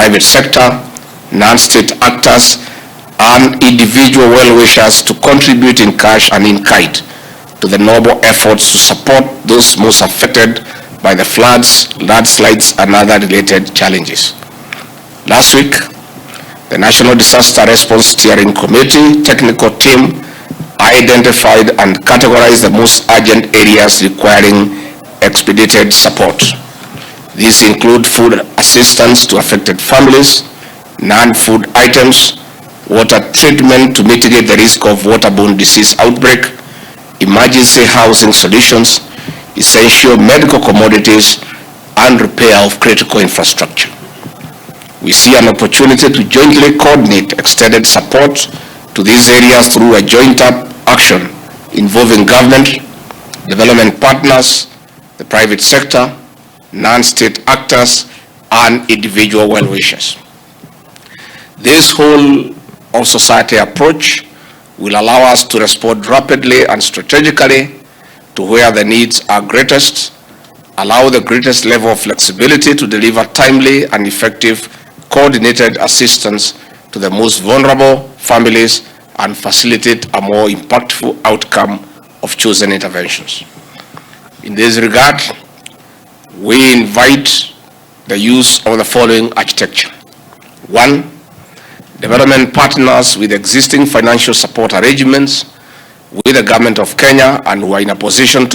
private sector, non-state actors, and individual well-wishers to contribute in cash and in kind to the noble efforts to support those most affected by the floods, landslides, and other related challenges. Last week, the National Disaster Response Steering Committee technical team identified and categorized the most urgent areas requiring expedited support. These include food assistance to affected families, non-food items, water treatment to mitigate the risk of waterborne disease outbreak, emergency housing solutions, essential medical commodities, and repair of critical infrastructure. We see an opportunity to jointly coordinate extended support to these areas through a joint action involving government, development partners, the private sector, non-state actors, and individual well-wishers. This whole of society approach will allow us to respond rapidly and strategically to where the needs are greatest, allow the greatest level of flexibility to deliver timely and effective coordinated assistance to the most vulnerable families, and facilitate a more impactful outcome of chosen interventions. In this regard, we invite the use of the following architecture. 1, development partners with existing financial support arrangements with the government of Kenya and who are in a position to